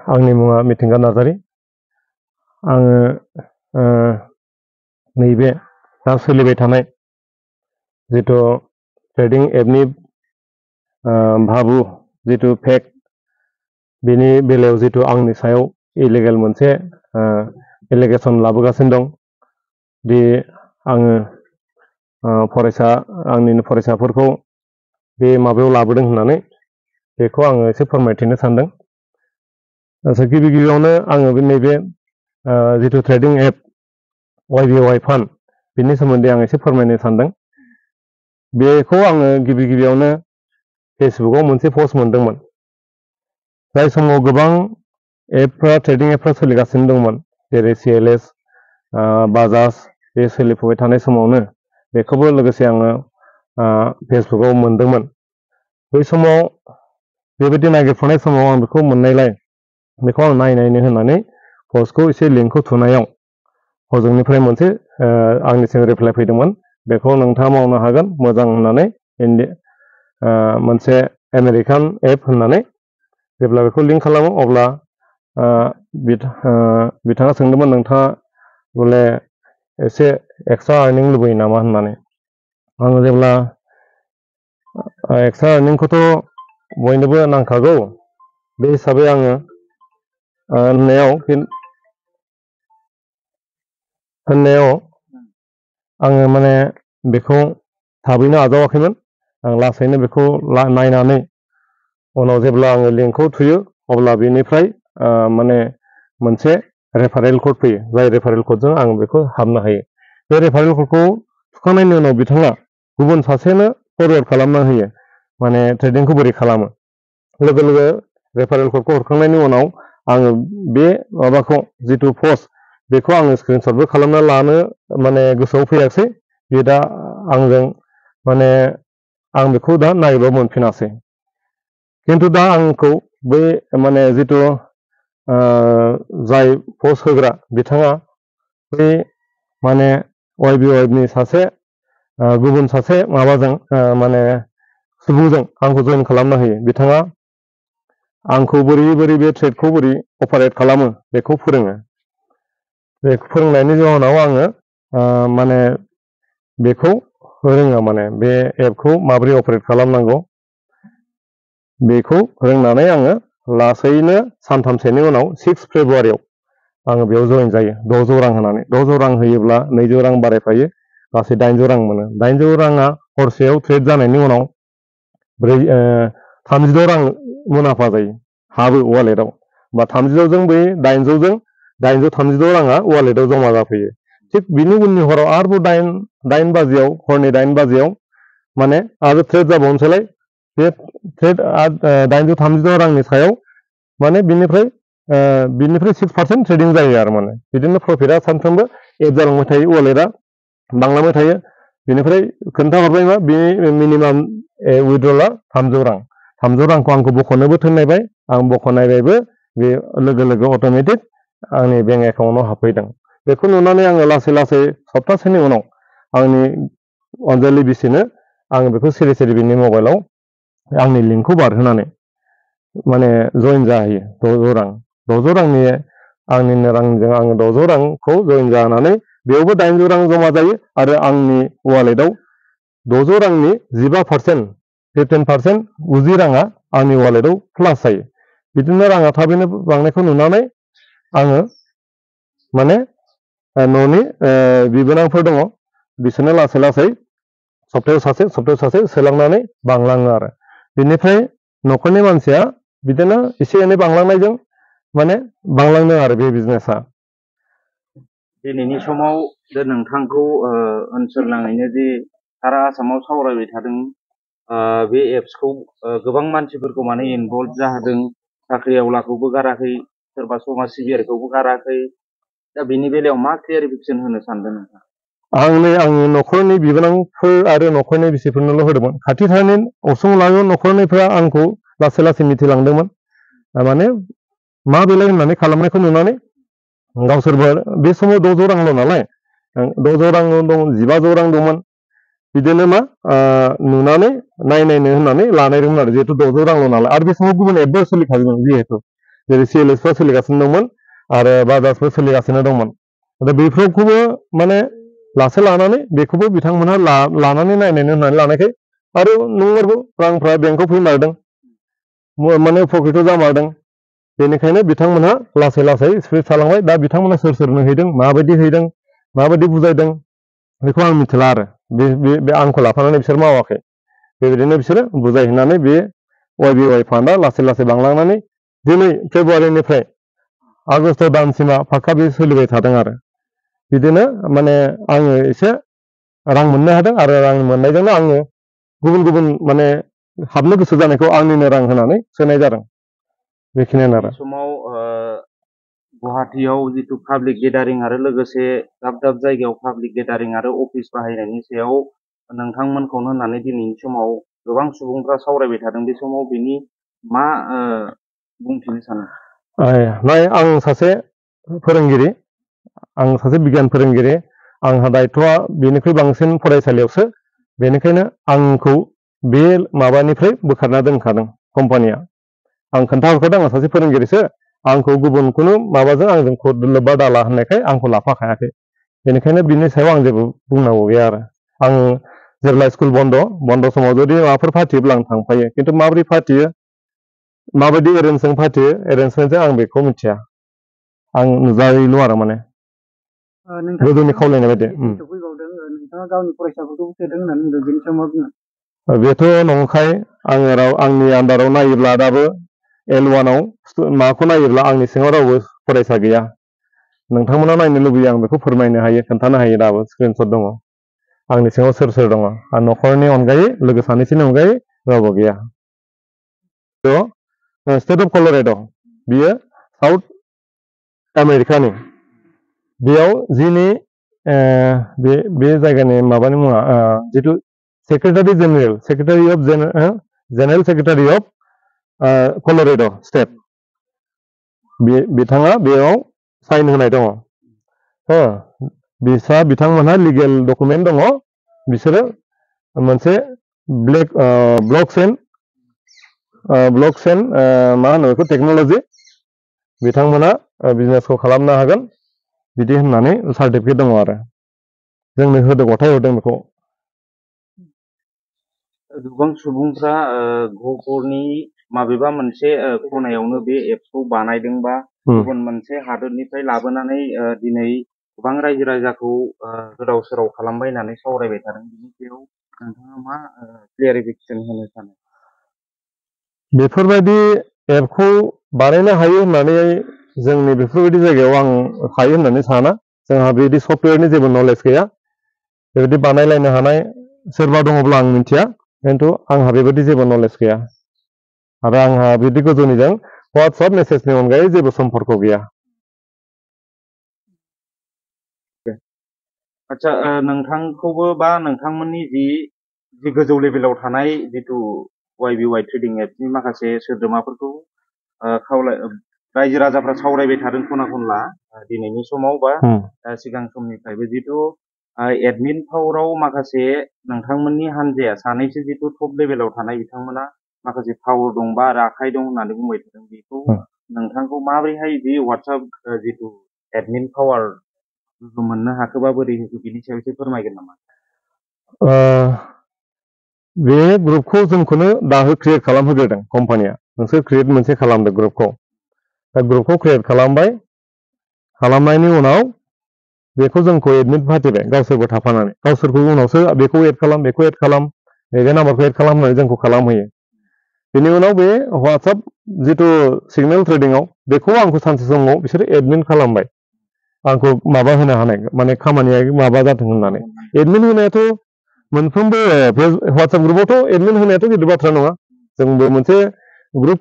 आंनि मुङा मिथिंगा नार्जारी। आङो नैबे दा सोलिबाय थानाय जिथु ट्रेडिं एपनि भाबु जिथु फेक बेनि बेलायाव जिथु आंनि सायाव इलिगेल मोनसे एलिगेसन लाबोगासिनो दं। बे आङो आंनिनो फरायसाफोरखौ बे माबायाव लाबोदों होननानै बेखौ आङो एसे फोरमायथिनो सानदों। गिबि गिबियावनो आङो नैबे जिथु ट्रेडिं एप YBY फान्ड बेनि सोमोन्दै आं एसे फोरमायनो सानदों। बेखौ आङो गिबि गिबियावनो फेसबुकआव मोनसे पस्ट मोनदोंमोन। जाय समाव गोबां एपफ्रा ट्रेडिं एपफ्रा सोलिगासिनो दंमोन, जेरै CLS, बाजाज बे सोलिफुबाय थानाय समावनो बेखौबो लोगोसे आङो फेसबुकआव मोनदोंमोन। बै समाव बेबायदि नागिरफुनाय समाव आं बेखौ मोननायलाय बेखौ आं नायनायनो होननानै पस्टखौ एसे लिंकखौ थुनायाव हजोंनिफ्राय मोनसे आंनिसिम रिप्लाइ फैदोंमोन। बेखौ नोंथाङा मावनो हागोन मोजां होननानै मोनसे आमेरिकान एप होननानै जेब्ला बेखौ लिंक खालामो अब्ला बिथाङा सोंदोंमोन नोंथाङा बले एसे एक्सट्रा आर्निं लुबैयो नामा होननानै। आङो जेब्ला एक्सट्रा आर्निंखौथ' बयनोबो नांखागौ, बे हिसाबै आङो होननायाव आङो माने बेखौ थाबैनो आजावाखैमोन। आं लासैनो बेखौ नायनानै उनाव जेब्ला आङो लिंकखौ थुयो अब्ला बेनिफ्राय माने मोनसे रेफारेल कड फैयो। जाय रेफारेल कडजों आं बेखौ हाबनो हायो। बे रेफारेल कडखौ थुखांनायनि उनाव बिथाङा गुबुन सासेनो फरवार्ड खालामना होयो, माने ट्रेडिंखौ बोरै खालामो। लोगो लोगो रेफारेल कडखौ हरखांनायनि उनाव आङो बे माबाखौ जिथु पस्ट बेखौ आङो स्क्रिनशटबो खालामना लानो माने गोसोआव फैयासै। बे दा आंजों माने आं बेखौ दा नायबा मोनफिनासै। खिन्थु दा आंखौ बै माने जिथु जाय पस्ट होग्रा बिथाङा बै माने YBY सासे गुबुन सासे माबाजों माने सुबुंजों आंखौ जइन खालामना होयो। बिथाङा आंखौ बोरै बे ट्रेडखौ बोरै अपारेट खालामो बेखौ फोरोङो। बे फोरोंनायनि जाहोनाव आङो माने बेखौ रोङो, माने बे एपखौ माबोरै अपारेट खालामनांगौ बेखौ रोंनानै आङो लासैनो सानथामसोनि उनाव 6 फेब्रुवारियाव आङो बेयाव जइन जायो। 600 रां होनानै 600 रां होयोब्ला 200 रां बारायफायो, गासै 800 रां मोनो। 800 राङा हरसेयाव ट्रेड जानायनि उनाव 36 रां मुलाम्फा जायो, हाबो वालेटआव। बा 36 जों बै 800 जों 836 राङा वालेटआव जमा जाफैयो। थिग बिनि उननि हराव आरोबाव 8 बाजियाव हरनि 8 बाजियाव माने आरो ट्रेड जाबावनोसैलाय। बे ट्रेड 836 रांनि सायाव माने बिनिफ्राय 6% ट्रेडिं जायो आरो माने बिदिनो प्रफिटआ सानफ्रोमबो एड जालांबाय थायो, वालेटआ बांलांबाय थायो। बेनिफ्राय खोन्थाहरबाय मा बे मिनिमाम उइड्रला 300 रां। 300 रांखौ आंखौ बख'नोबो थिननायबाय, आं बख'नायबायबो। बे लोगो लोगो अट'मेटिक आंनि बेंक एकाउन्टआव हाबफैदों। बेखौ नुनानै आङो लासै लासै सप्तासेनि उनाव आंनि अनजालि बिसिनो आं बेखौ सिरि सिरि बिनि मबाइलाव आंनि लिंकखौ बारहोनानै माने जइन जाहैयो। 600 रां 600 रांनि आंनिनो रांजों आङो 600 रांखौ जइन जानानै बेयावबो 800 रां जमा जायो आरो आंनि वालेटआव 600 रांनि 15% 15% 90 राङा आंनि वालेटआव प्लास जायो। बिदिनो राङा थाबैनो बांनायखौ नुनानै आङो माने न'नि बिबोनांफोर दङ, बिसोरनो लासै लासै सप्तायाव सासे सोलांनानै बांलाङो आरो बिनिफ्राय न'खरनि मानसिया बिदिनो एसे एनै बांलांनायजों माने बांलांदों आरो बे बिजनेसा। दिनैनि समाव नोंथांखौ ओनसोल नाङैनो जे सारा आसामाव सावरायबाय थादों, बे एप्सखौ गोबां मानसिफोरखौ माने इनभल्भ जाहोदों। साख्रि आवलाखौबो गाराखै, सोरबा समाज सिबियारिखौबो गाराखै। दा बेनि बेलायाव मा क्लियारिफिकेसन होनो सानदों नोंथां? आंनि न'खरनि बिबोनांफोर आरो न'खरनि बिसिफोरनोल' होदोंमोन। खाथि खालानि असुंलागो न'खरनिफ्रा आंखौ लासै लासै मिथिलांदोंमोन। माने मा बेलाय होननानै खालामनायखौ नुनानै गावसोरबो बे समाव 600 रांल' नालाय, 600 रां दं, 1500 रां दंमोन। बिदिनो मा नुनानै नायनायनो होननानै लानायदोंमोन आरो जिहेतु 600 रांल' नालाय। आरो बे समाव गुबुन एपबो सोलिखादोंमोन जिहेतु जेरै CLS फोर सोलिगासिनो दंमोन आरो बाजाजफोर सोलिगासिनो दंमोन। दा बेफोरखौबो माने लानानै बेखौबो बिथांमोनहा लानानै नायनायनो होननानै लानायखाय आरो नंमारगौ रांफ्रा बेंकआव फैमारदों माने पकेटाव जामारदों। बेनिखायनो बिथांमोनहा लासै स्पिड थालांबाय। दा बिथांमोना सोरनो हैदों, माबायदि हैदों, माबायदि बुजायदों बेखौ आं मिथिला आरो बे आंखौ लाफानानै बिसोर मावाखै। बेबायदिनो बिसोरो बुजायहैनानै बे YBY फान्डआ लासै बांलांनानै दिनै फेब्रुवारिनिफ्राय आगष्ट दानसिमा फाक्का बे सोलिबाय थादों आरो बिदिनो माने आङो एसे रां मोननो हादों आरो रां मोननायजोंनो आङो गुबुन माने हाबनो गोसो जानायखौ आंनिनो रां होनानै सोनाय जादों। बेखिनियानो आरो समाव गुवाहाटियाव जिथु पाब्लिक गेदारिं आरो लोगोसे दाब जायगायाव पाब्लिक गेदारिं आरो अफिस बाहायनायनि सायाव नोंथांमोनखौनो होननानै दिनैनि समाव गोबां सुबुंफ्रा सावरायबाय थादों। बे समाव बेनि मा बुंथिनो सानो? नाय आं सासे फोरोंगिरि, आं सासे बिगियान फोरोंगिरि, आंहा दायथ'आ बेनिख्रुइ बांसिन फरायसालियावसो। बेनिखायनो आंखौ बे माबानिफ्राय बोखारना दोनखादों कम्पानिया। आं खोन्थाहरखादों आं सासे फोरोंगिरिसो, आंखौ गुबुन खुनु माबाजों आंजों लोब्बा दाला होननायखाय आंखौ लाफाखायाखै। बेनिखायनो बिनि सायाव आं जेबो बुंनांगौ गैया आरो आं जेब्ला स्कुल बन्द समाव जुदि माबाफोर फाथियोब्ला आं थांफायो। खिन्थु माबोरै फाथियो, माबायदि एरेन्जजों फाथियो, एरेन्जमेन्टजों आं बेखौ मिथिया। आं नुजायोल' आरो माने गोजौनि खावलायनाय बायदि। नोंथाङा गावनि फरायसाफोरखौ सोदों होननानै बुंदों, बेनि सायाव मा बुङो? बेथ' नंखाय। आङो आंनि आन्दाराव नायोब्ला दाबो L1 आव माबाखौ नायोब्ला आंनि सिङाव रावबो फरायसा गैया। नोंथांमोना नायनो लुबैयो, आं बेखौ फोरमायनो हायो, खोन्थानो हायो। दाबो स्क्रिनशट दङ आंनि सिङाव सोर दङ। आरो न'खरनि अनगायै, लोगो सानैसोनि अनगायै रावबो गैया। स्टेट अफ कलरेड' बियो साउथ आमेरिकानि। बेयाव जिनि बे जायगानि माबानि मुङा जिथु secretary general secretary of coloured' state, बिथाङा बेयाव साइन होनाय दङ। बिथांमोनहा लिगेल डकुमेन्ट दङ। बिसोरो मोनसे ब्लकचेन मा होनो बेखौ टेक्न'लजि, बिथांमोना बिजनेसखौ खालामनो हागोन बिदि होननानै सार्टिफिकेट दङ आरो जोंनो गथायहरदों बेखौ। गोबां सुबुंफ्रा गहपुरनि माबेबा मोनसे खनायावनो बे एप्सखौ बानायदों बा गुबुन मोनसे हादोरनिफ्राय लाबोनानै दिनै गोबां रायजो राजाखौ गोदाव सोराव खालामबाय होननानै सावरायबाय थादों। बिनि सायाव नोंथाङा मा क्लियारिफिकेसन होनो सानो? बेफोरबायदि एपखौ बानायनो हायो होननानै जोंनि बेफोरबायदि जायगायाव आं हायो होननानै साना। जोंहा बिदि सफ्टवेरनि जेबो नलेज गैया। बेबायदि बानायलायनो हानाय सोरबा दङब्ला आं मिथिया, खिन्थु आंहा बेबायदि जेबो नलेज गैया आरो आंहा बिदि गोजौनिजों वाट्सएप मेसेजनि अनगायै जेबो सम्पर्क गैया। आदसा, नोंथांखौबो बा नोंथांमोननि जि गोजौ लेभेलाव थानाय जिथु YBY ट्रेडिं एपनि माखासे सोद्रोमाफोरखौ रायजो राजाफ्रा सावरायबाय थादों खना खनला दिनैनि समाव बा सिगां समनिफ्रायबो, जिथु एडमिन पावाराव माखासे नोंथांमोननि हान्जाया सानैसो जिथु टप लेभेलाव थानाय बिथांमोना माखासे पावार दं बा आखाइ दं होननानै बुंबाय थादों। बेखौ नोंथांखौ माबोरैहाय बे वाट्सएप जिथु एडमिन पावार मोननो हाखोबा बोरै होखो, बिनि सायाव एसे फोरमायगोन नामा? बे ग्रुपखौ जोंखौनो दाहो क्रिएट खालामहोग्रोदों कम्पानिया। नोंसोर क्रिएट मोनसे खालामदों ग्रुपखौ। दा ग्रुपखौ क्रिएट खालामबाय, खालामनायनि उनाव बेखौ जोंखौ एडमिट फाथिबाय गावसोरबो थाफानानै। गावसोरखौ उनावसो बेखौ एड खालाम, बेखौ एड खालाम, नैबे नाम्बारखौ एड खालाम होननानै जोंखौ खालामहोयो। बेनि उनाव बे वाट्सएप जिथु सिगनेल ट्रेडिंआव बेखौ आंखौ सानसे समाव बिसोरो एडमिट खालामबाय, आंखौ माबा होनो हानाय, माने खामानिया माबा जाथों होननानै। एडमिट होनायाथ' मोनफ्रोमबो वाट्सएप ग्रुपआवथ' एडमिट होनायाथ' गिदिर बाथ्रा नङा। जोंबो मोनसे ग्रुप